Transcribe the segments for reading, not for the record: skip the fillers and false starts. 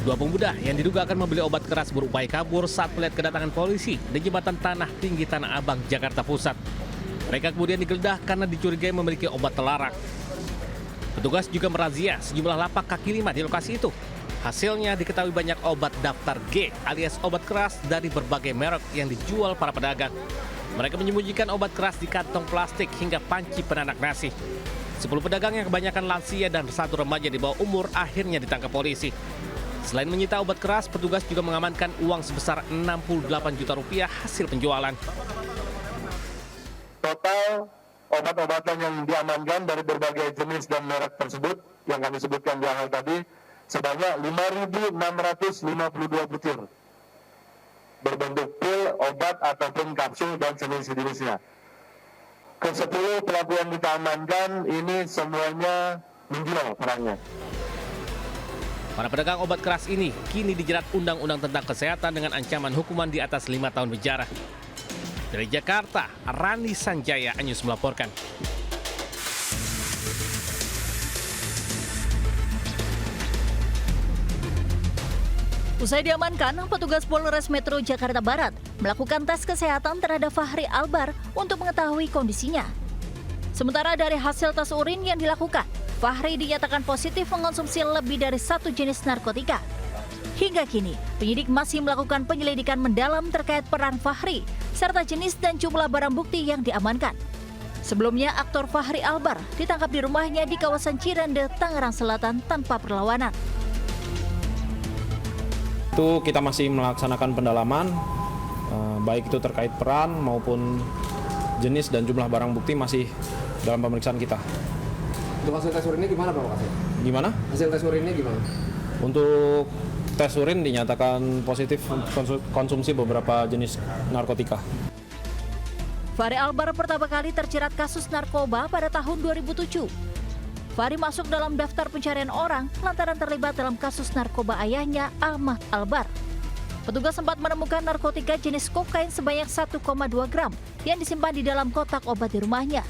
Dua pemuda yang diduga akan membeli obat keras berupaya kabur saat melihat kedatangan polisi di jembatan Tanah Tinggi Tanah Abang, Jakarta Pusat. Mereka kemudian digeledah karena dicurigai memiliki obat terlarang. Petugas juga merazia sejumlah lapak kaki lima di lokasi itu. Hasilnya diketahui banyak obat daftar G alias obat keras dari berbagai merek yang dijual para pedagang. Mereka menyembunyikan obat keras di kantong plastik hingga panci penanak nasi. 10 pedagang yang kebanyakan lansia dan 1 remaja di bawah umur akhirnya ditangkap polisi. Selain menyita obat keras, petugas juga mengamankan uang sebesar 68 juta rupiah hasil penjualan. Total obat-obatan yang diamankan dari berbagai jenis dan merek tersebut yang kami sebutkan di awal tadi sebanyak 5.652 butir berbentuk pil, obat ataupun kapsul dan sejenis-jenisnya. Ke-10 pelaku yang kita amankan ini semuanya menjual barangnya. Para pedagang obat keras ini kini dijerat Undang-Undang tentang Kesehatan dengan ancaman hukuman di atas 5 tahun penjara. Dari Jakarta, Rani Sanjaya Anyus melaporkan. Usai diamankan, petugas Polres Metro Jakarta Barat melakukan tes kesehatan terhadap Fahri Albar untuk mengetahui kondisinya. Sementara dari hasil tes urin yang dilakukan, Fahri dinyatakan positif mengonsumsi lebih dari 1 jenis narkotika. Hingga kini, penyidik masih melakukan penyelidikan mendalam terkait peran Fahri, serta jenis dan jumlah barang bukti yang diamankan. Sebelumnya, aktor Fahri Albar ditangkap di rumahnya di kawasan Cirende, Tangerang Selatan tanpa perlawanan. Itu kita masih melaksanakan pendalaman, baik itu terkait peran maupun jenis dan jumlah barang bukti masih dalam pemeriksaan kita. Untuk hasil tes urinnya gimana Pak Kasih? Gimana? Hasil tes urinnya gimana? Untuk tes urin dinyatakan positif konsumsi beberapa jenis narkotika. Fahri Albar pertama kali terjerat kasus narkoba pada tahun 2007. Fahri masuk dalam daftar pencarian orang lantaran terlibat dalam kasus narkoba ayahnya, Ahmad Albar. Petugas sempat menemukan narkotika jenis kokain sebanyak 1,2 gram yang disimpan di dalam kotak obat di rumahnya.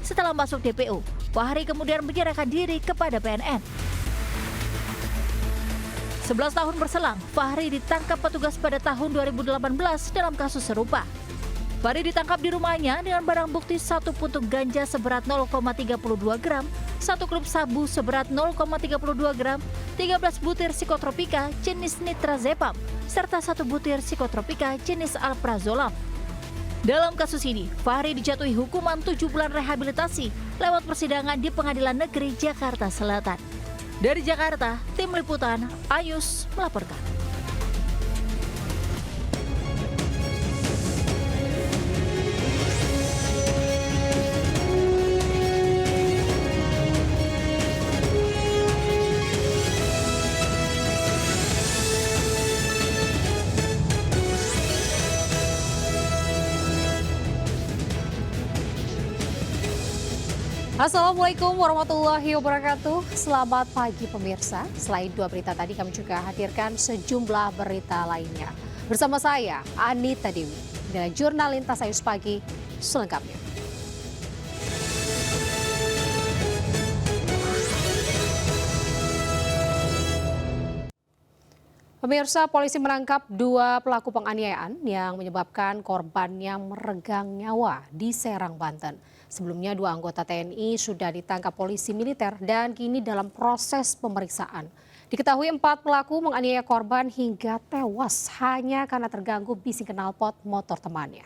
Setelah masuk DPO, Fahri kemudian menyerahkan diri kepada BNN. 11 tahun berselang, Fahri ditangkap petugas pada tahun 2018 dalam kasus serupa. Fahri ditangkap di rumahnya dengan barang bukti 1 puntung ganja seberat 0,32 gram, 1 klub sabu seberat 0,32 gram, 13 butir psikotropika jenis nitrazepam, serta 1 butir psikotropika jenis alprazolam. Dalam kasus ini, Fahri dijatuhi hukuman 7 bulan rehabilitasi lewat persidangan di Pengadilan Negeri Jakarta Selatan. Dari Jakarta, Tim Liputan, Ayus melaporkan. Assalamualaikum warahmatullahi wabarakatuh. Selamat pagi pemirsa. Selain 2 berita tadi, kami juga hadirkan sejumlah berita lainnya. Bersama saya, Anita Dewi, dengan Jurnal Lintas Ayus Pagi selengkapnya. Pemirsa, polisi menangkap 2 pelaku penganiayaan yang menyebabkan korbannya meregang nyawa di Serang, Banten. Sebelumnya 2 anggota TNI sudah ditangkap polisi militer dan kini dalam proses pemeriksaan. Diketahui 4 pelaku menganiaya korban hingga tewas hanya karena terganggu bising knalpot motor temannya.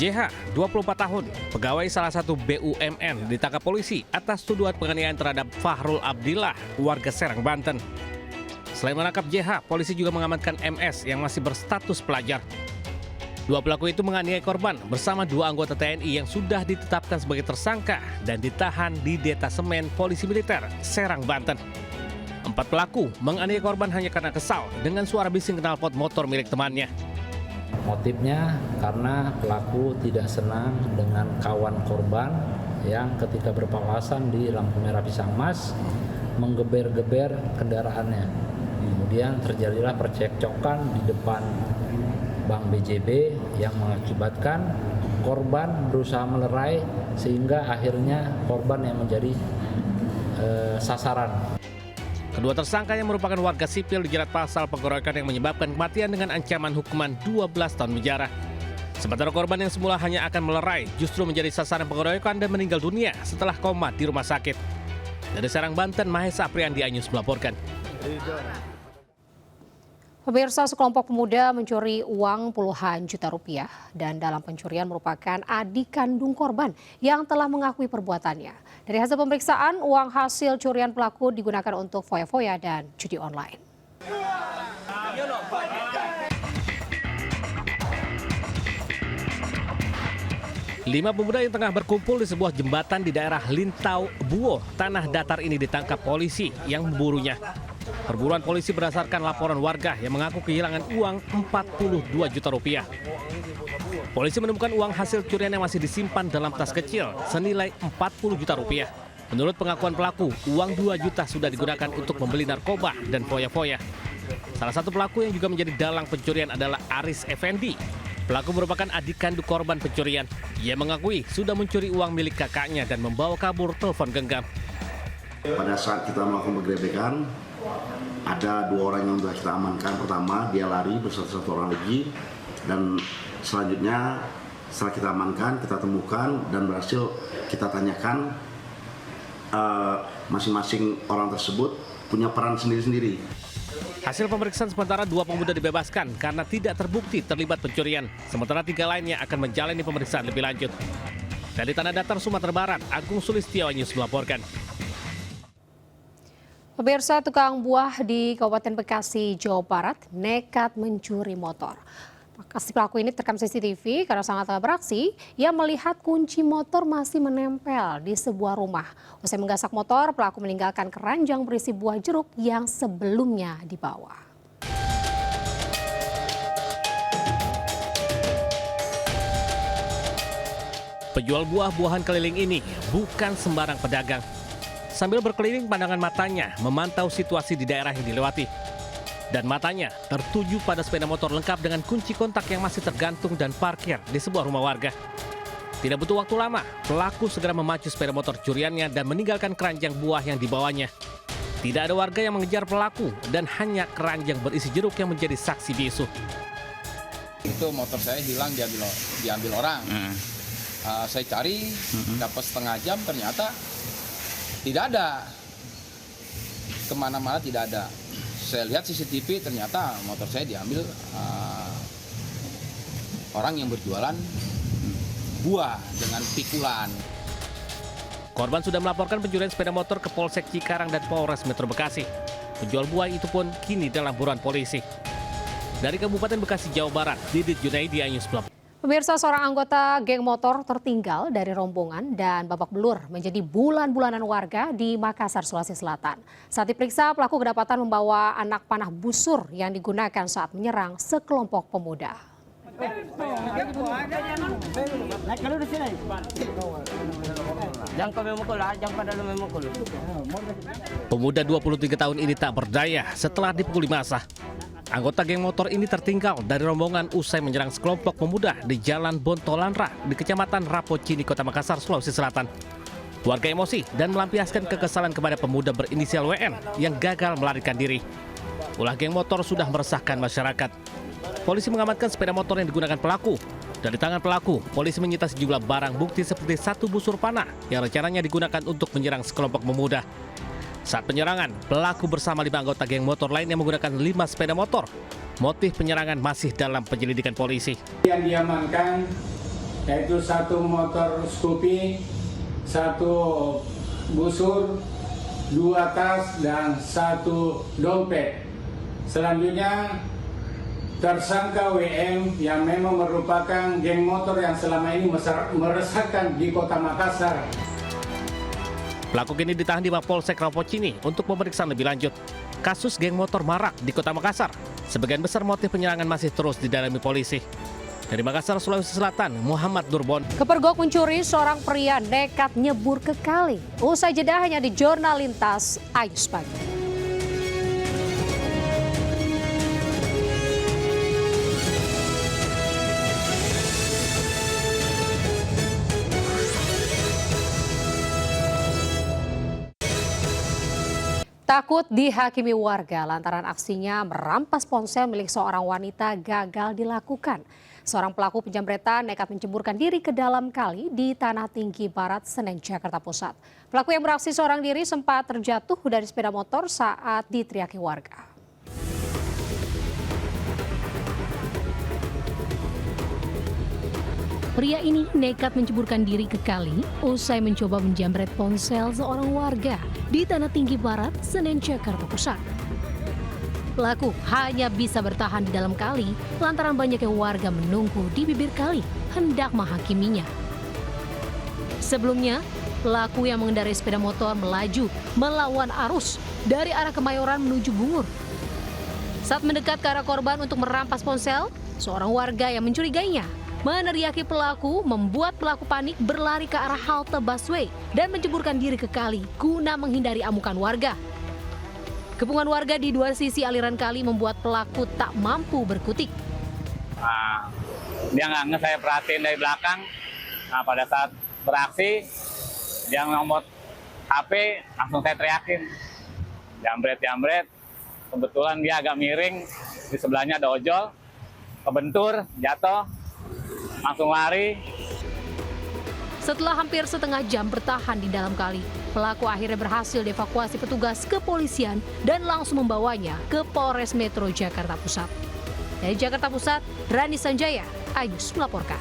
JH, 24 tahun, pegawai salah satu BUMN ditangkap polisi atas tuduhan penganiayaan terhadap Fahrul Abdillah, warga Serang, Banten. Selain menangkap JH, polisi juga mengamankan MS yang masih berstatus pelajar. 2 pelaku itu menganiaya korban bersama 2 anggota TNI yang sudah ditetapkan sebagai tersangka dan ditahan di Detasemen Polisi Militer Serang, Banten. 4 pelaku menganiaya korban hanya karena kesal dengan suara bising knalpot motor milik temannya. Motifnya karena pelaku tidak senang dengan kawan korban yang ketika berpapasan di lampu merah Pisang Mas menggeber-geber kendaraannya. Kemudian terjadilah percekcokan di depan Bank BJB yang mengakibatkan korban berusaha melerai sehingga akhirnya korban yang menjadi sasaran. Kedua tersangka yang merupakan warga sipil dijerat pasal pengeroyokan yang menyebabkan kematian dengan ancaman hukuman 12 tahun penjara. Sementara korban yang semula hanya akan melerai justru menjadi sasaran pengeroyokan dan meninggal dunia setelah koma di rumah sakit. Dari Serang, Banten, Mahesa Apriandi Anyus melaporkan. Pemirsa, sekelompok pemuda mencuri uang puluhan juta rupiah dan dalam pencurian merupakan adik kandung korban yang telah mengakui perbuatannya. Dari hasil pemeriksaan, uang hasil curian pelaku digunakan untuk foya-foya dan judi online. Lima pemuda yang tengah berkumpul di sebuah jembatan di daerah Lintau, Buo, Tanah Datar ini ditangkap polisi yang memburunya. Perburuan polisi berdasarkan laporan warga yang mengaku kehilangan uang 42 juta rupiah. Polisi menemukan uang hasil curian yang masih disimpan dalam tas kecil senilai 40 juta rupiah. Menurut pengakuan pelaku, uang 2 juta sudah digunakan untuk membeli narkoba dan foya-foya. Salah satu pelaku yang juga menjadi dalang pencurian adalah Aris Effendi. Pelaku merupakan adik kandung korban pencurian. Ia mengakui sudah mencuri uang milik kakaknya dan membawa kabur telepon genggam. Pada saat kita melakukan penggerebekan, ada 2 orang yang sudah kita amankan. Pertama, dia lari beserta 1 orang lagi. Dan selanjutnya, setelah kita amankan, kita temukan dan berhasil kita tanyakan, masing-masing orang tersebut punya peran sendiri-sendiri. Hasil pemeriksaan sementara 2 pemuda dibebaskan karena tidak terbukti terlibat pencurian. Sementara 3 lainnya akan menjalani pemeriksaan lebih lanjut. Dari Tanah Datar, Sumatera Barat, Agung Sulistiawan News melaporkan. Pemirsa, tukang buah di Kabupaten Bekasi, Jawa Barat nekat mencuri motor. Si pelaku ini terekam CCTV karena sangat telah beraksi. Ia melihat kunci motor masih menempel di sebuah rumah. Usai menggasak motor, pelaku meninggalkan keranjang berisi buah jeruk yang sebelumnya dibawa. Penjual buah-buahan keliling ini bukan sembarang pedagang. Sambil berkeliling, pandangan matanya memantau situasi di daerah yang dilewati. Dan matanya tertuju pada sepeda motor lengkap dengan kunci kontak yang masih tergantung dan parkir di sebuah rumah warga. Tidak butuh waktu lama, pelaku segera memacu sepeda motor curiannya dan meninggalkan keranjang buah yang dibawanya. Tidak ada warga yang mengejar pelaku dan hanya keranjang berisi jeruk yang menjadi saksi bisu. Itu motor saya hilang, diambil orang. Saya cari, dapat setengah jam, ternyata tidak ada. Kemana-mana tidak ada. Saya lihat CCTV, ternyata motor saya diambil orang yang berjualan buah dengan pikulan. Korban sudah melaporkan pencurian sepeda motor ke Polsek Cikarang dan Polres Metro Bekasi. Penjual buah itu pun kini dalam buruan polisi. Dari Kabupaten Bekasi, Jawa Barat, Didit Junaidi, Anyus melaporkan. Pemirsa, seorang anggota geng motor tertinggal dari rombongan dan babak belur menjadi bulan-bulanan warga di Makassar, Sulawesi Selatan. Saat diperiksa, pelaku kedapatan membawa anak panah busur yang digunakan saat menyerang sekelompok pemuda. Pemuda 23 tahun ini tak berdaya setelah dipukuli massa. Anggota geng motor ini tertinggal dari rombongan usai menyerang sekelompok pemuda di Jalan Bontolanra di Kecamatan Rapocini, Kota Makassar, Sulawesi Selatan. Warga emosi dan melampiaskan kekesalan kepada pemuda berinisial WN yang gagal melarikan diri. Ulah geng motor sudah meresahkan masyarakat. Polisi mengamankan sepeda motor yang digunakan pelaku. Dari tangan pelaku, polisi menyita sejumlah barang bukti seperti 1 busur panah yang rencananya digunakan untuk menyerang sekelompok pemuda. Saat penyerangan, pelaku bersama 5 anggota geng motor lain yang menggunakan 5 sepeda motor. Motif penyerangan masih dalam penyelidikan polisi. Yang diamankan yaitu 1 motor Scoopy, 1 busur, 2 tas, dan 1 dompet. Selanjutnya, tersangka WM yang memang merupakan geng motor yang selama ini meresahkan di Kota Makassar. Pelaku kini ditahan di Mapolsek Rapocini untuk pemeriksaan lebih lanjut. Kasus geng motor marak di Kota Makassar. Sebagian besar motif penyerangan masih terus didalami polisi. Dari Makassar, Sulawesi Selatan, Muhammad Durbon. Kepergok mencuri, seorang pria nekat nyebur ke kali. Usai jeda hanya di Jurnal Lintas Ayus Pagi. Takut dihakimi warga lantaran aksinya merampas ponsel milik seorang wanita gagal dilakukan. Seorang pelaku penjamretan nekat menceburkan diri ke dalam kali di Tanah Tinggi Barat, Senen, Jakarta Pusat. Pelaku yang beraksi seorang diri sempat terjatuh dari sepeda motor saat diteriaki warga. Pria ini nekat menceburkan diri ke kali usai mencoba menjamret ponsel seorang warga di Tanah Tinggi Barat, Senen, Jakarta Pusat. Pelaku hanya bisa bertahan di dalam kali lantaran banyaknya warga menunggu di bibir kali hendak menghakiminya. Sebelumnya, pelaku yang mengendarai sepeda motor melaju melawan arus dari arah Kemayoran menuju Bungur. Saat mendekat ke arah korban untuk merampas ponsel, seorang warga yang mencurigainya meneriaki pelaku membuat pelaku panik berlari ke arah halte busway dan menceburkan diri ke kali guna menghindari amukan warga. Kepungan warga di dua sisi aliran kali membuat pelaku tak mampu berkutik. Dia nggak saya perhatiin dari belakang. Nah, pada saat beraksi, dia ngomot HP, langsung saya teriakin. Jambret. Kebetulan dia agak miring, di sebelahnya ada ojol, kebentur, jatuh. Langsung lari. Setelah hampir setengah jam bertahan di dalam kali, pelaku akhirnya berhasil dievakuasi petugas kepolisian dan langsung membawanya ke Polres Metro Jakarta Pusat. Dari Jakarta Pusat, Rani Sanjaya, Ayus melaporkan.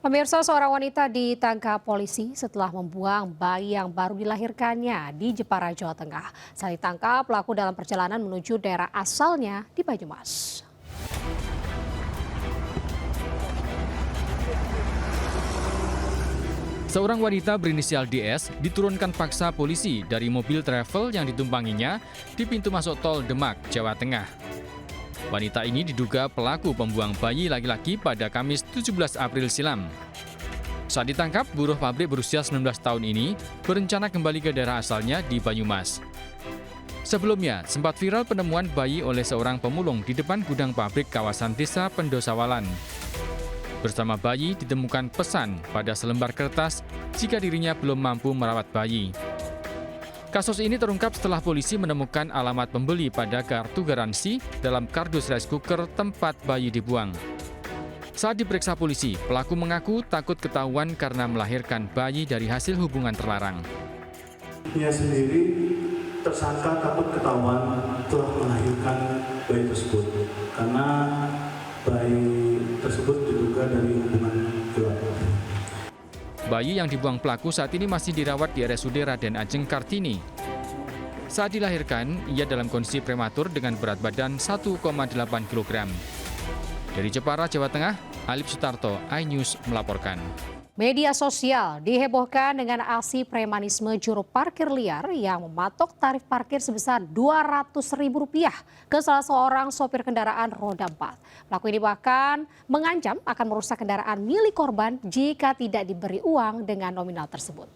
Pemirsa, seorang wanita ditangkap polisi setelah membuang bayi yang baru dilahirkannya di Jepara, Jawa Tengah. Saat ditangkap, pelaku dalam perjalanan menuju daerah asalnya di Banyumas. Seorang wanita berinisial DS diturunkan paksa polisi dari mobil travel yang ditumpanginya di pintu masuk tol Demak, Jawa Tengah. Wanita ini diduga pelaku pembuang bayi laki-laki pada Kamis 17 April silam. Saat ditangkap, buruh pabrik berusia 19 tahun ini berencana kembali ke daerah asalnya di Banyumas. Sebelumnya, sempat viral penemuan bayi oleh seorang pemulung di depan gudang pabrik kawasan Desa Pendosawalan. Bersama bayi ditemukan pesan pada selembar kertas jika dirinya belum mampu merawat bayi. Kasus ini terungkap setelah polisi menemukan alamat pembeli pada kartu garansi dalam kardus rice cooker tempat bayi dibuang. Saat diperiksa polisi, pelaku mengaku takut ketahuan karena melahirkan bayi dari hasil hubungan terlarang. Dia sendiri tersangka takut ketahuan telah melahirkan bayi tersebut karena bayi tersebut diduga dari hubungan gelap. Bayi yang dibuang pelaku saat ini masih dirawat di RSUD Raden Ajeng Kartini. Saat dilahirkan, ia dalam kondisi prematur dengan berat badan 1,8 kg. Dari Jepara, Jawa Tengah, Alip Sutarto, iNews melaporkan. Media sosial dihebohkan dengan aksi premanisme juru parkir liar yang mematok tarif parkir sebesar Rp200.000 ke salah seorang sopir kendaraan roda 4. Pelaku ini bahkan mengancam akan merusak kendaraan milik korban jika tidak diberi uang dengan nominal tersebut.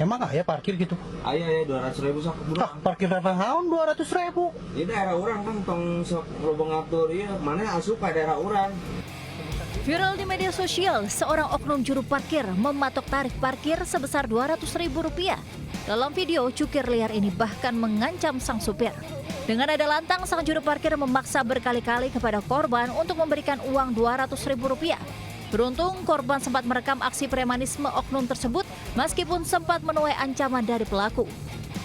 Emang ya parkir gitu? Ayah 200.000 sak bulan. Parkir berapa tahun 200.000? Ini daerah orang kan tong sok loba ngatur ya, mana asup ka daerah orang. Viral di media sosial, seorang oknum juru parkir mematok tarif parkir sebesar Rp200.000. Dalam video, cukir liar ini bahkan mengancam sang supir. Dengan nada lantang, sang juru parkir memaksa berkali-kali kepada korban untuk memberikan uang Rp200.000. Beruntung, korban sempat merekam aksi premanisme oknum tersebut meskipun sempat menuai ancaman dari pelaku.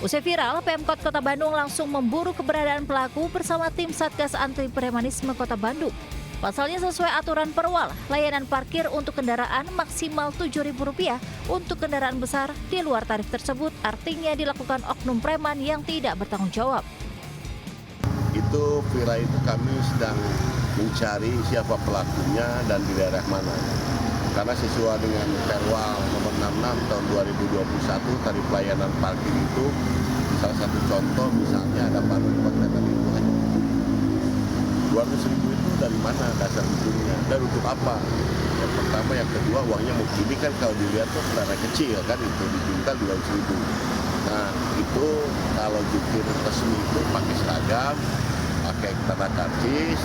Usai viral, Pemkot Kota Bandung langsung memburu keberadaan pelaku bersama tim Satgas Anti Premanisme Kota Bandung. Pasalnya sesuai aturan perwal, layanan parkir untuk kendaraan maksimal Rp7.000 untuk kendaraan besar di luar tarif tersebut artinya dilakukan oknum preman yang tidak bertanggung jawab. Itu viral itu kami sedang mencari siapa pelakunya dan di daerah mana. Karena sesuai dengan Perwal nomor 66 tahun 2021 tarif pelayanan parkir itu salah satu contoh misalnya ada parkir kereta itu hanya 200.000 itu dari mana dasar hukumnya dan untuk apa? Yang pertama, yang kedua uangnya mau ini kan kalau dilihat tuh kendaraan kecil kan itu diminta 200.000. Nah itu kalau jukir resmi itu pakai seragam, pakai tanda karcis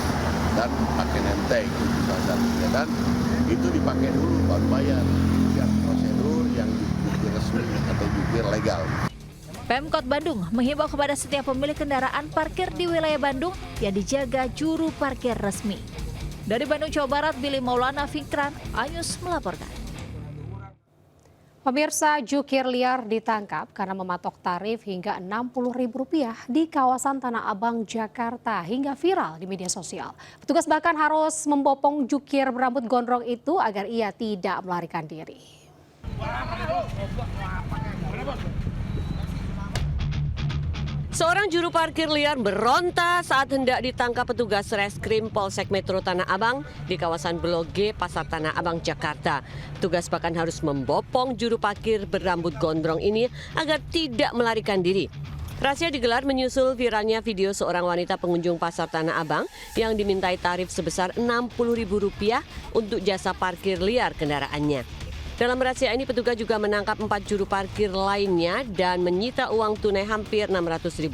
dan pakai nenteng salah satunya dan itu dipakai dulu baru bayar. Pemkot Bandung menghimbau kepada setiap pemilik kendaraan parkir di wilayah Bandung yang dijaga juru parkir resmi. Dari Bandung, Jawa Barat, Billy Maulana Fikran, Ayus melaporkan. Pemirsa, jukir liar ditangkap karena mematok tarif hingga Rp60.000 di kawasan Tanah Abang, Jakarta hingga viral di media sosial. Petugas bahkan harus membopong jukir berambut gondrong itu agar ia tidak melarikan diri. Seorang juru parkir liar berontak saat hendak ditangkap petugas Reskrim Polsek Metro Tanah Abang di kawasan Blok G, Pasar Tanah Abang, Jakarta. Petugas bahkan harus membopong juru parkir berambut gondrong ini agar tidak melarikan diri. Razia digelar menyusul viralnya video seorang wanita pengunjung Pasar Tanah Abang yang dimintai tarif sebesar Rp60.000 untuk jasa parkir liar kendaraannya. Dalam razia ini petugas juga menangkap 4 juru parkir lainnya dan menyita uang tunai hampir Rp600.000.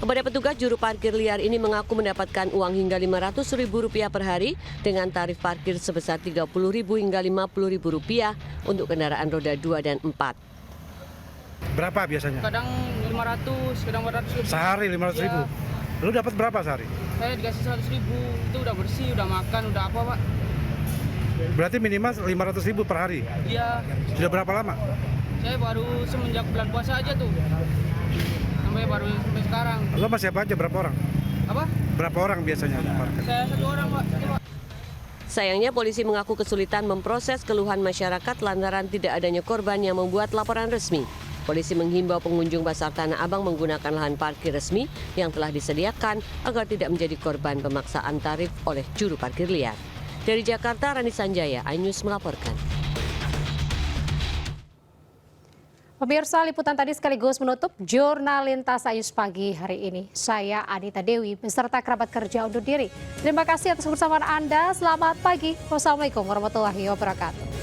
Kepada petugas, juru parkir liar ini mengaku mendapatkan uang hingga Rp500.000 per hari dengan tarif parkir sebesar Rp30.000 hingga Rp50.000 untuk kendaraan roda 2 dan 4. Berapa biasanya? Kadang 500, kadang 400. Sehari 500.000? Ya. Lu dapat berapa sehari? Saya dikasih 100.000, itu udah bersih, udah makan, udah apa Pak. Berarti minimal 500.000 per hari? Iya. Sudah berapa lama? Saya baru semenjak bulan puasa aja tuh. Sampai sekarang. Lo masih apa aja, berapa orang? Apa? Berapa orang biasanya? Saya 1 orang Pak. Sayangnya polisi mengaku kesulitan memproses keluhan masyarakat lantaran tidak adanya korban yang membuat laporan resmi. Polisi menghimbau pengunjung Pasar Tanah Abang menggunakan lahan parkir resmi yang telah disediakan agar tidak menjadi korban pemaksaan tarif oleh juru parkir liar. Dari Jakarta, Rani Sanjaya, iNews melaporkan. Pemirsa, liputan tadi sekaligus menutup Jurnal Lintas iNews pagi hari ini. Saya Anita Dewi beserta kerabat kerja undur diri. Terima kasih atas kebersamaan Anda. Selamat pagi. Wassalamualaikum warahmatullahi wabarakatuh.